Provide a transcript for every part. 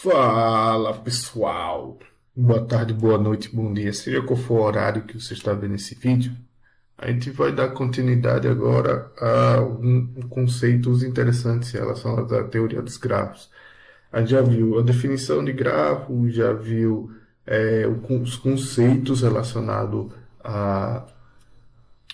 Fala pessoal, boa tarde, boa noite, bom dia, seja qual for o horário que você está vendo esse vídeo, a gente vai dar continuidade agora a conceitos interessantes relacionados à teoria dos grafos. A gente já viu a definição de grafo, já viu os conceitos relacionados a,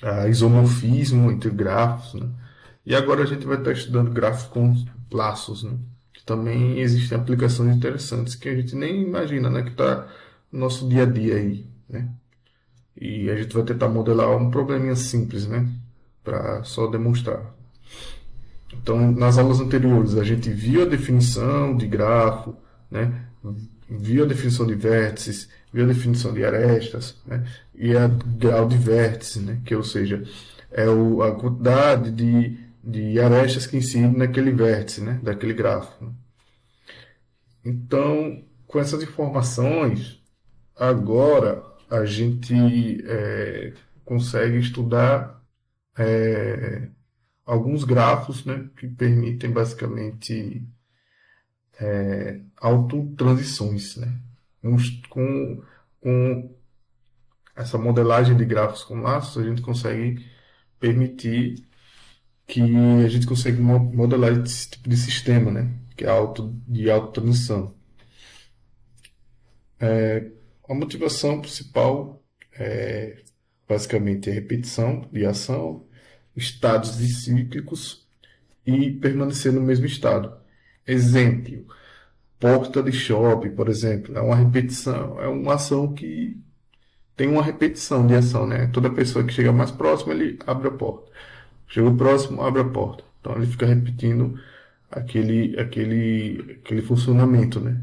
a isomorfismo entre grafos, né? E agora a gente vai estar estudando grafos com laços, né? Que também existem aplicações interessantes que a gente nem imagina, né? Que está no nosso dia a dia aí, né? E a gente vai tentar modelar um probleminha simples, né? Para só demonstrar. Então, nas aulas anteriores, a gente viu a definição de grafo, né? Viu a definição de vértices, viu a definição de arestas, né? E a grau de vértice, né? Que, ou seja, a quantidade de arestas que incidem naquele vértice, né? Daquele grafo, né? Então, com essas informações, agora a gente consegue estudar alguns grafos, né, que permitem basicamente autotransições, né? Com essa modelagem de grafos com laços, a gente consegue permitir que a gente consegue modelar esse tipo de sistema, né? Que é de autotransição. A motivação principal é basicamente a repetição de ação, estados cíclicos e permanecer no mesmo estado. Exemplo, porta de shopping, por exemplo, é uma repetição, é uma ação que tem uma repetição de ação, né? Toda pessoa que chega mais próximo, ele abre a porta. Chegou próximo, abre a porta. Então ele fica repetindo aquele funcionamento, né?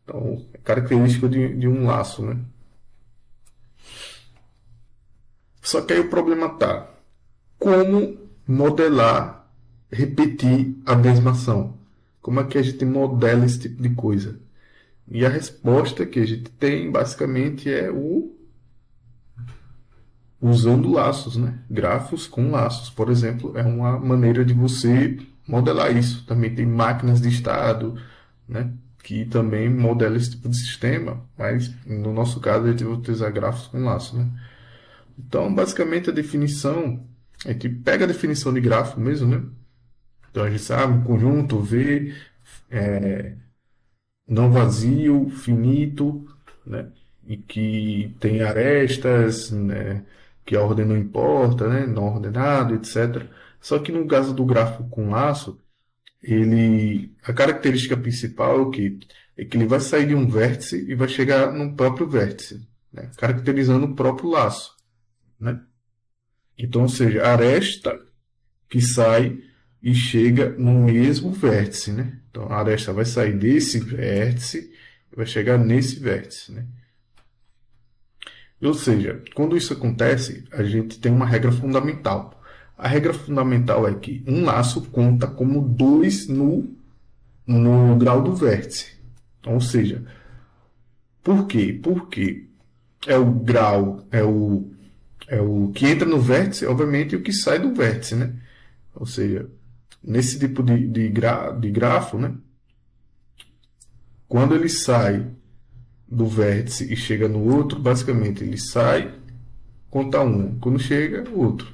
Então, é característico de um laço, né? Só que aí o problema tá. Como modelar, repetir a mesma ação? Como é que a gente modela esse tipo de coisa? E a resposta que a gente tem, basicamente, é usando laços, né? Grafos com laços, por exemplo, é uma maneira de você modelar isso. Também tem máquinas de estado, né? Que também modela esse tipo de sistema, mas no nosso caso a gente vai utilizar grafos com laços, né? Então, basicamente, a definição, a gente pega a definição de gráfico mesmo, né? Então, a gente sabe, um conjunto V, não vazio, finito, né? E que tem arestas, né? Que a ordem não importa, né? Não ordenado, etc. Só que no caso do gráfico com laço, a característica principal é o quê? É que ele vai sair de um vértice e vai chegar no próprio vértice, né? Caracterizando o próprio laço, né? Então, ou seja, a aresta que sai e chega no mesmo vértice, né? Então, a aresta vai sair desse vértice e vai chegar nesse vértice, né? Ou seja, quando isso acontece, a gente tem uma regra fundamental. A regra fundamental é que um laço conta como dois no grau do vértice. Ou seja, por quê? Porque é o grau, é o que entra no vértice, obviamente, e o que sai do vértice, né? Ou seja, nesse tipo de grafo, né? Quando ele sai do vértice e chega no outro, basicamente ele sai, conta um. Quando chega, outro.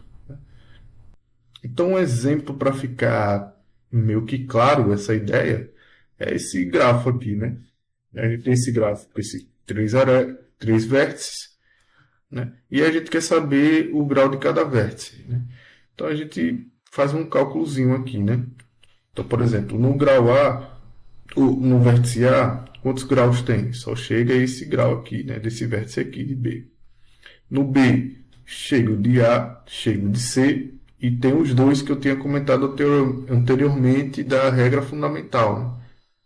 Então, um exemplo para ficar meio que claro essa ideia é esse grafo aqui, né? A gente tem esse grafo com esses três vértices, né? E a gente quer saber o grau de cada vértice, né? Então, a gente faz um cálculozinho aqui, né? Então, por exemplo, no grau A, no vértice A, quantos graus tem? Só chega esse grau aqui, né? Desse vértice aqui de B. No B, chego de A, chego de C, e tem os dois que eu tinha comentado anteriormente da regra fundamental,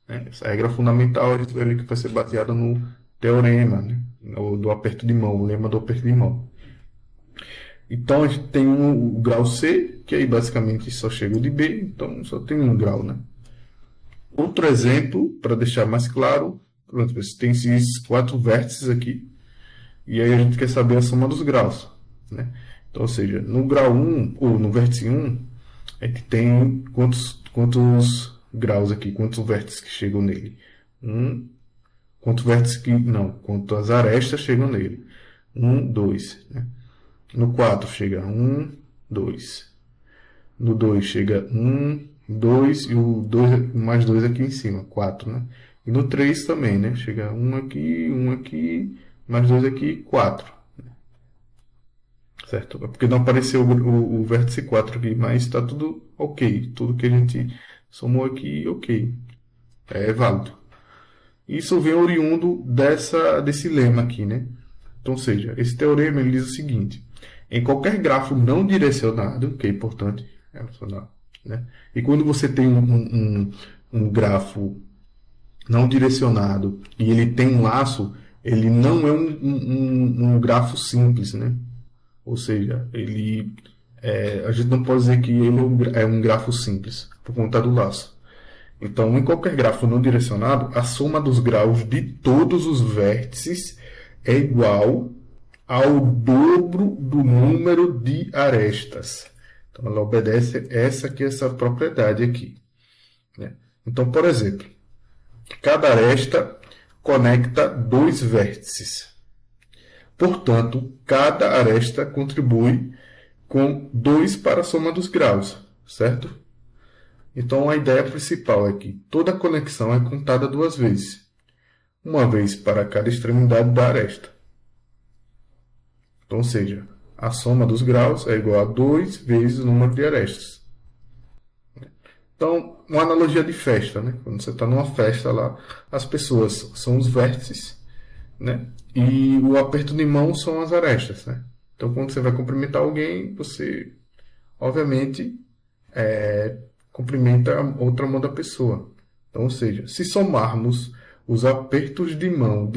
né? Essa regra fundamental a gente vai ver que vai ser baseada no teorema, né? Do aperto de mão, o lema do aperto de mão. Então a gente tem o grau C, que aí basicamente só chega de B, então só tem um grau, né? Outro exemplo, para deixar mais claro, você tem esses quatro vértices aqui, e aí a gente quer saber a soma dos graus, né? Então, ou seja, no grau 1, ou no vértice 1, a gente tem quantos graus aqui, quantos vértices que chegam nele? Um, quanto vértice que. Não, quanto as arestas chegam nele. Um, dois. Né? No 4 chega um, dois. No 2 chega um, dois e o 2 mais 2 aqui em cima, 4, né? E no 3 também, né? Chega um aqui, mais 2 aqui, 4. Certo? É porque não apareceu o vértice 4 aqui, mas está tudo ok. Tudo que a gente somou aqui, ok. É válido. Isso vem oriundo desse lema aqui, né? Então, ou seja, esse teorema ele diz o seguinte: em qualquer grafo não direcionado, que é importante relacionar, né? E quando você tem um grafo não direcionado e ele tem um laço, ele não é um grafo simples, né? Ou seja, a gente não pode dizer que ele é um grafo simples por conta do laço. Então, em qualquer grafo não direcionado, a soma dos graus de todos os vértices é igual ao dobro do número de arestas. Então, ela obedece essa propriedade aqui. Né? Então, por exemplo, cada aresta conecta dois vértices. Portanto, cada aresta contribui com 2 para a soma dos graus, certo? Então, a ideia principal é que toda conexão é contada duas vezes. Uma vez para cada extremidade da aresta. Então, ou seja, a soma dos graus é igual a 2 vezes o número de arestas. Então, uma analogia de festa, né? Quando você está numa festa lá, as pessoas são os vértices, né? E o aperto de mão são as arestas, né? Então, quando você vai cumprimentar alguém, você, obviamente, cumprimenta a outra mão da pessoa. Então, ou seja, se somarmos os apertos de mão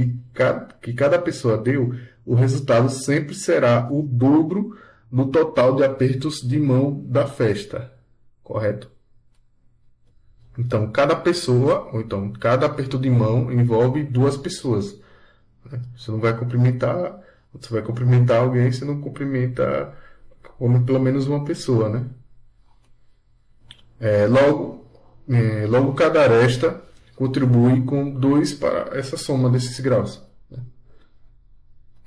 que cada pessoa deu, o resultado sempre será o dobro no total de apertos de mão da festa, correto? Então, cada pessoa, ou então cada aperto de mão envolve duas pessoas. Né? Você vai cumprimentar alguém, você não cumprimenta como pelo menos uma pessoa, né? É, logo, logo cada aresta contribui com 2 para essa soma desses graus. Né?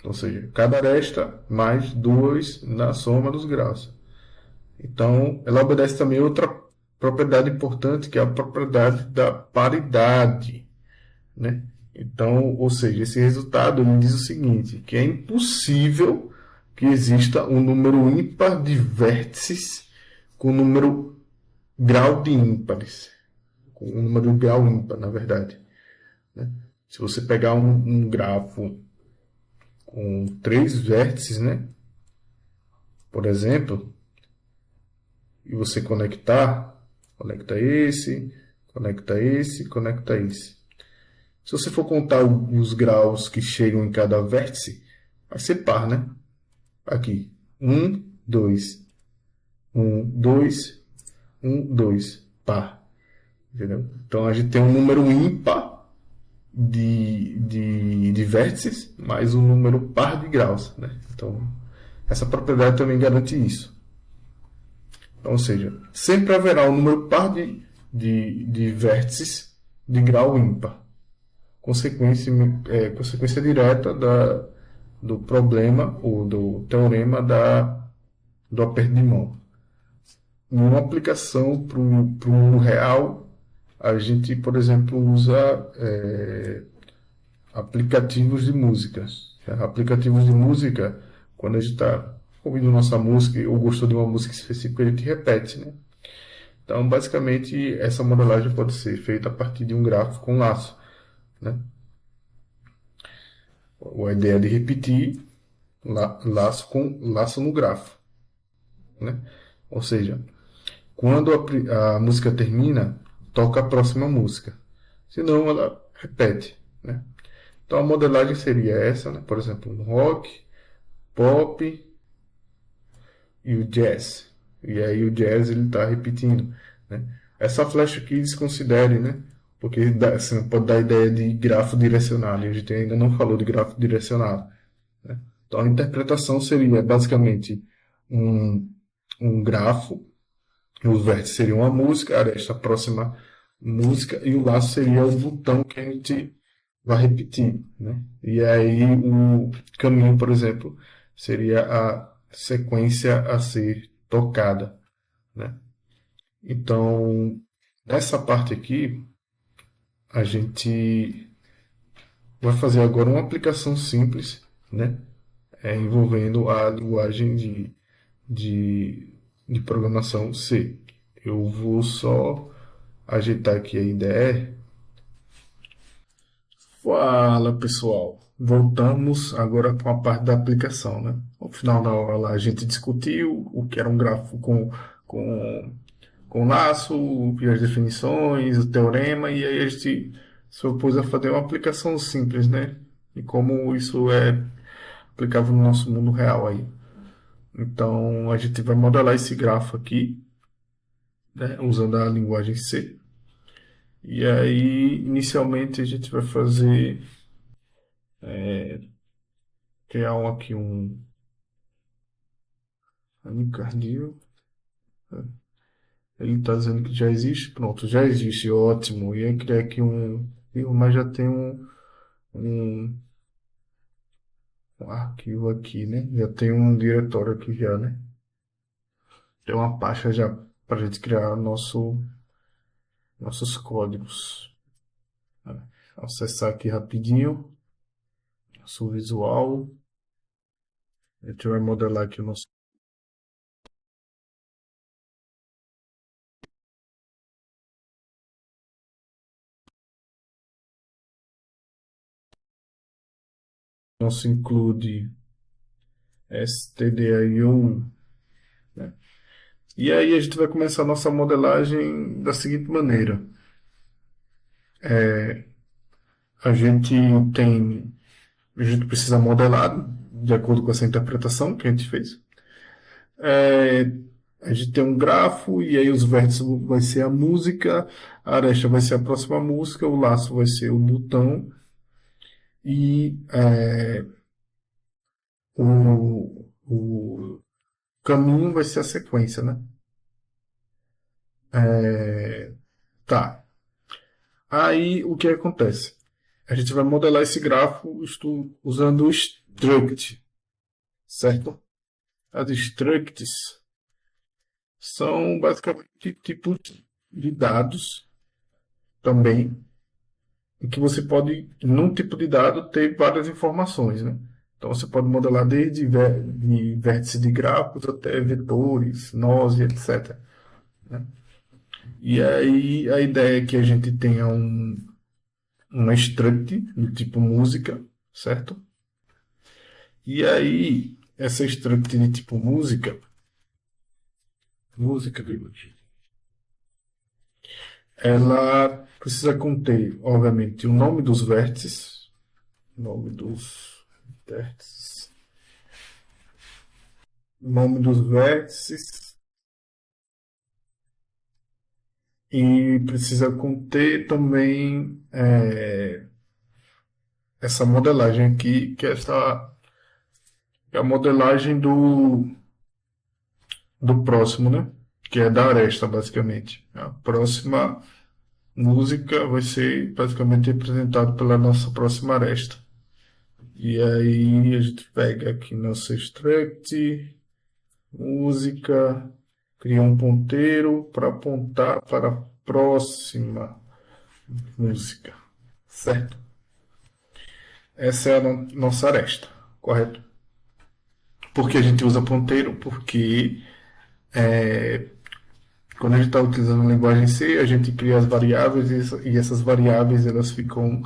Ou seja, cada aresta mais 2 na soma dos graus. Então, ela obedece também a outra propriedade importante, que é a propriedade da paridade. Né? Então, ou seja, esse resultado ele diz o seguinte, que é impossível que exista um número ímpar de vértices com número grau de ímpares. Com um número de grau ímpar, na verdade. Né? Se você pegar um grafo com 3 vértices, né? Por exemplo, e você conecta esse, conecta esse. Se você for contar os graus que chegam em cada vértice, vai ser par, né? Aqui, 1, 2, 1, 2, 1, 2, par. Entendeu? Então a gente tem um número ímpar de vértices, mais um número par de graus. Né? Então, essa propriedade também garante isso. Então, ou seja, sempre haverá um número par de vértices de grau ímpar. Consequência direta do problema ou do teorema do aperto de mão. Em uma aplicação para o real, a gente, por exemplo, usa aplicativos de música. Aplicativos de música, quando a gente está ouvindo nossa música ou gostou de uma música específica, a gente repete, né? Então, basicamente, essa modelagem pode ser feita a partir de um gráfico com laço, né? A ideia de repetir laço no grafo, né? Ou seja, quando a música termina, toca a próxima música. Senão, ela repete, né? Então, a modelagem seria essa, né? Por exemplo, no rock, pop e o jazz. E aí o jazz ele está repetindo, né? Essa flecha aqui desconsidere, né? Porque você pode dar a ideia de grafo direcionado. E a gente ainda não falou de grafo direcionado. Né? Então a interpretação seria basicamente um grafo. Os vértices seriam a música, a aresta próxima música, e o laço seria o botão que a gente vai repetir, né? E aí o caminho, por exemplo, seria a sequência a ser tocada, né? Então, nessa parte aqui, a gente vai fazer agora uma aplicação simples, né? Envolvendo a linguagem de, de programação C. Eu vou só ajeitar aqui a IDE. Fala pessoal, voltamos agora com a parte da aplicação, né? No final da aula a gente discutiu o que era um gráfico com, com laço, e as definições, o teorema, e aí a gente se propôs a fazer uma aplicação simples, né? E como isso é aplicável no nosso mundo real aí. Então a gente vai modelar esse grafo aqui, né? Usando a linguagem C. E aí, inicialmente, a gente vai fazer criar aqui um anicardio. Ele está dizendo que já existe. Pronto, já existe, ótimo. Ia criar aqui mas já tem um, um arquivo aqui, né? Já tem um diretório aqui já, né? Tem uma pasta já para a gente criar nossos códigos. Acessar aqui rapidinho. Nosso visual. A gente vai modelar aqui o nosso include stdio, né? E aí a gente vai começar a nossa modelagem da seguinte maneira. A gente tem, a gente precisa modelar de acordo com essa interpretação que a gente fez. É, a gente tem um grafo e aí os vértices vai ser a música, a aresta vai ser a próxima música, o laço vai ser o botão e o caminho vai ser a sequência, né? Tá. Aí o que acontece? A gente vai modelar esse grafo usando o struct, certo? As structs são basicamente tipos de dados também, em que você pode, num tipo de dado, ter várias informações, né? Então você pode modelar desde de vértices de gráficos até vetores, nós e etc, né? E aí a ideia é que a gente tenha uma struct do tipo música, certo? E aí, essa struct de tipo música, ela precisa conter, obviamente, o nome dos vértices, nome dos vértices, e precisa conter também essa modelagem aqui, que é a modelagem do próximo, né? Que é da aresta, basicamente. A próxima música vai ser basicamente representada pela nossa próxima aresta. E aí a gente pega aqui nosso struct, música, cria um ponteiro para apontar para a próxima música, certo? Essa é a nossa aresta, correto? Por que a gente usa ponteiro? Porque quando a gente está utilizando a linguagem C, a gente cria as variáveis e essas variáveis elas ficam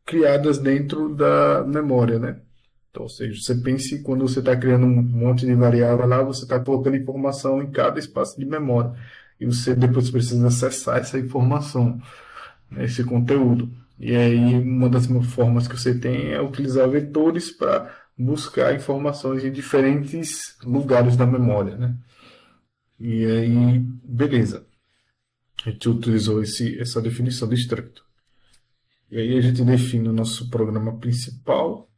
criadas dentro da memória, né? Então, ou seja, você pense quando você está criando um monte de variável lá, você está colocando informação em cada espaço de memória. E você depois precisa acessar essa informação, né, esse conteúdo. E aí, uma das formas que você tem é utilizar vetores para buscar informações em diferentes lugares da memória, né? E aí, beleza. A gente utilizou essa definição de struct. E aí a gente define o nosso programa principal,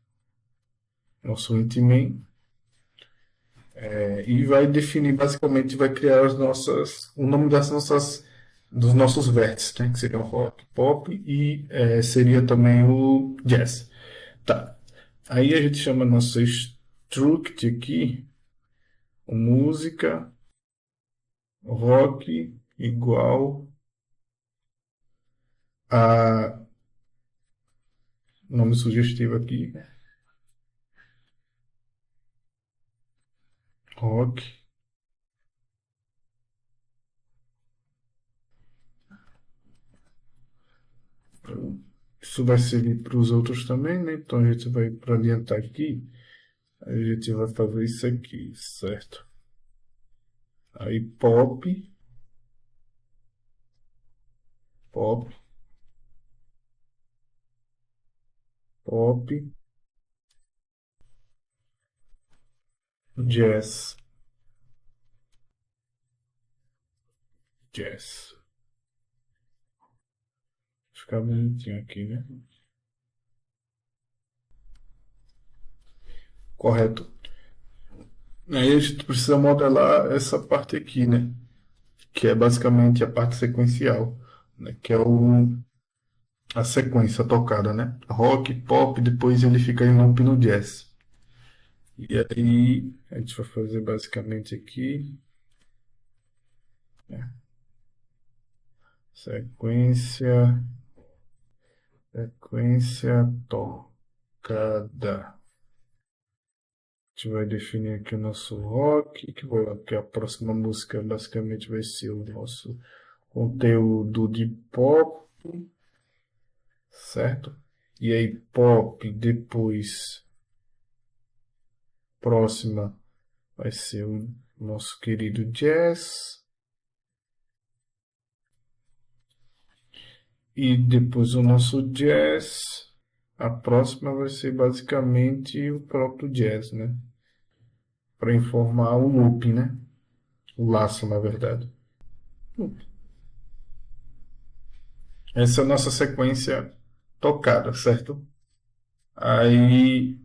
nosso int main, e vai definir, basicamente, vai criar o nome das nossas dos nossos vértices, né? Que seria o rock, pop e seria também o jazz. Tá. Aí a gente chama nosso struct aqui, música, rock igual a nome sugestivo aqui, rock. Isso vai servir para os outros também, né? Então a gente vai, para adiantar aqui, a gente vai fazer isso aqui, certo? Aí pop, pop, pop, jazz, jazz. Ficar bonitinho aqui, né? Correto. Aí a gente precisa modelar essa parte aqui, né? Que é basicamente a parte sequencial, né? Que é a sequência tocada, né? Rock, pop, depois ele fica em loop no jazz. E aí a gente vai fazer basicamente aqui, né? Sequência, sequência tocada. A gente vai definir aqui o nosso rock, que a próxima música basicamente vai ser o nosso conteúdo de pop, certo? E aí pop, depois próxima vai ser o nosso querido jazz. E depois o nosso jazz. A próxima vai ser basicamente o próprio jazz, né? Para informar o loop, né? O laço, na verdade. Essa é a nossa sequência tocada, certo? Aí,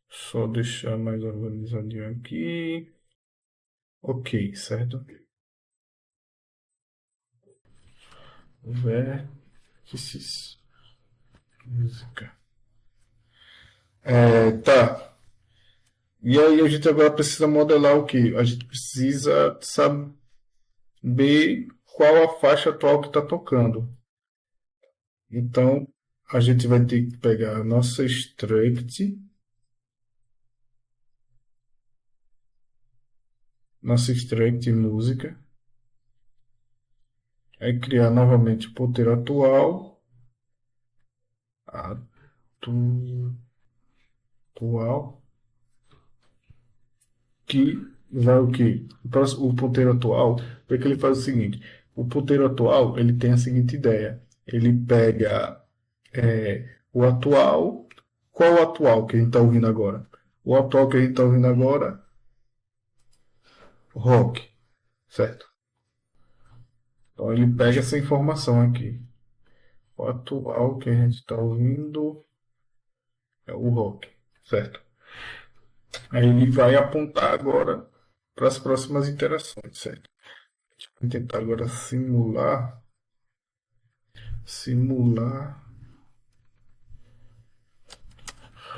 só deixar mais organizadinho aqui. Ok, certo? Vértices, música. Tá. E aí a gente agora precisa modelar o quê? A gente precisa saber qual a faixa atual que está tocando. Então, a gente vai ter que pegar a nossa struct música, aí criar novamente o ponteiro atual, atual, que vai o quê? O ponteiro atual, porque ele faz o seguinte, o ponteiro atual, ele tem a seguinte ideia, ele pega o atual, qual o atual que a gente está ouvindo agora? O atual que a gente está ouvindo agora, rock, certo? Então ele pega essa informação aqui. O atual que a gente está ouvindo é o rock, certo? Aí ele vai apontar agora para as próximas interações, certo? Vou tentar agora simular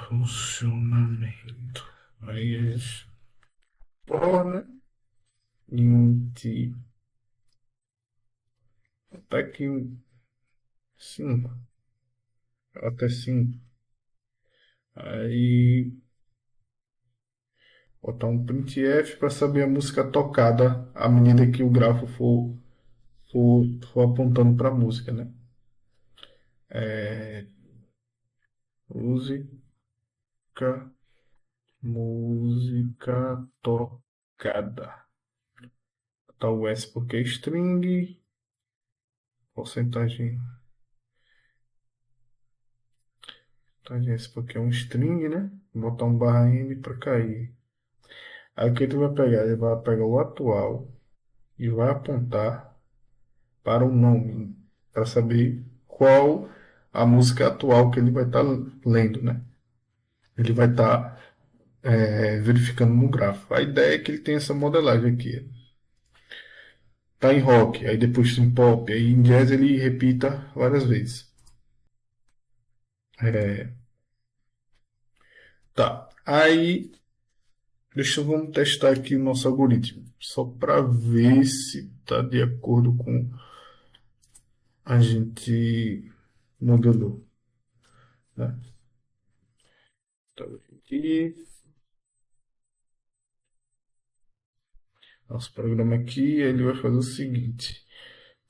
funcionamento. Aí a gente torna int até aqui 5, até 5. Aí botar um printf para saber a música tocada à medida que o grafo for apontando para a música, né? Música, música tocada. Botar o S porque é string, porcentagem, porcentagem S porque é um string, né? Botar um barra N para cair. Aí o que tu vai pegar? Ele vai pegar o atual e vai apontar para o nome, para saber qual a música atual que ele vai estar lendo, né? Ele vai estar verificando no gráfico. A ideia é que ele tem essa modelagem aqui. tá em rock, aí depois em pop, aí em jazz ele repita várias vezes. É, tá. Aí, vamos testar aqui o nosso algoritmo, só para ver se tá de acordo com a gente modelou, né? Então, aqui, nosso programa aqui, ele vai fazer o seguinte.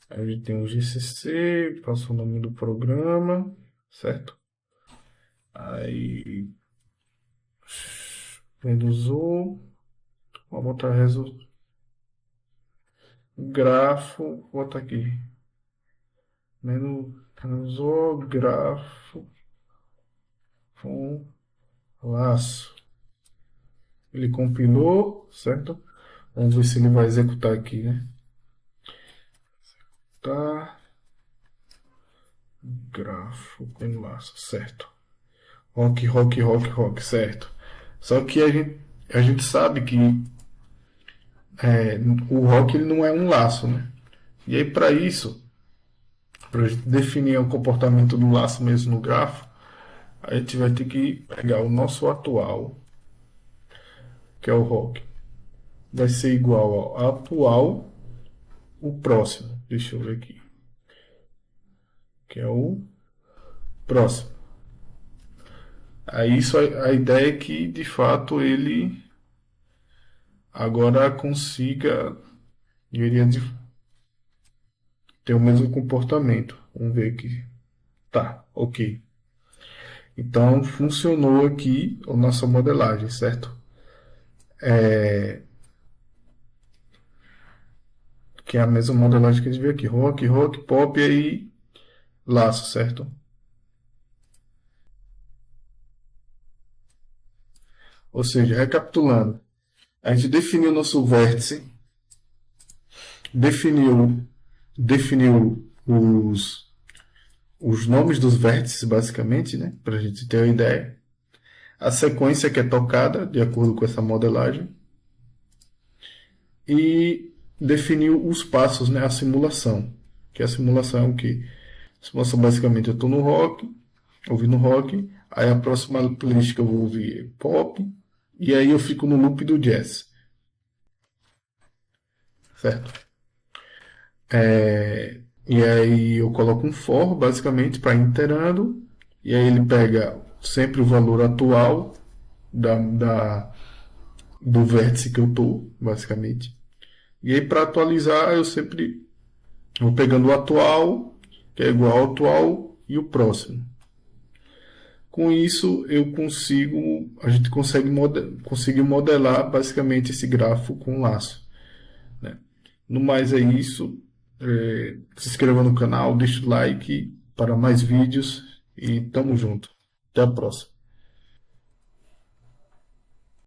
Aí a gente tem o GCC, passa o nome do programa, certo? Aí, menos um, vou botar resultado, grafo, vou botar aqui, menos o grafo com laço. Ele compilou, certo? Vamos ver se ele vai executar aqui, né? Tá, grafo com laço, certo? Rock, rock, rock, rock, certo? Só que a gente sabe que o rock ele não é um laço, né? E aí para isso, para definir o comportamento do laço mesmo no grafo, a gente vai ter que pegar o nosso atual, que é o rock, vai ser igual ao atual, o próximo. Deixa eu ver aqui, que é o próximo. Aí isso, a ideia é que de fato ele agora consiga, deveria ter o mesmo comportamento. Vamos ver aqui. Tá, ok. Então funcionou aqui a nossa modelagem, certo? Que é a mesma modelagem que a gente viu aqui. Rock, rock, pop e aí laço, certo? Ou seja, recapitulando, a gente definiu nosso vértice, definiu, definiu os nomes dos vértices, basicamente, né? Para a gente ter uma ideia. A sequência que é tocada, de acordo com essa modelagem. E definiu os passos, né? A simulação. Que a simulação é o quê? A simulação, basicamente, eu estou no rock, ouvindo rock, aí a próxima playlist que eu vou ouvir é pop, e aí eu fico no loop do jazz, certo? E aí eu coloco um for, basicamente, para ir iterando, e aí ele pega sempre o valor atual do vértice que eu estou, basicamente. E aí para atualizar eu sempre vou pegando o atual, que é igual ao atual, e o próximo. Com isso a gente consegue modelar basicamente esse grafo com laço, né? No mais é isso. Se inscreva no canal, deixa o like para mais vídeos e tamo junto. Até a próxima.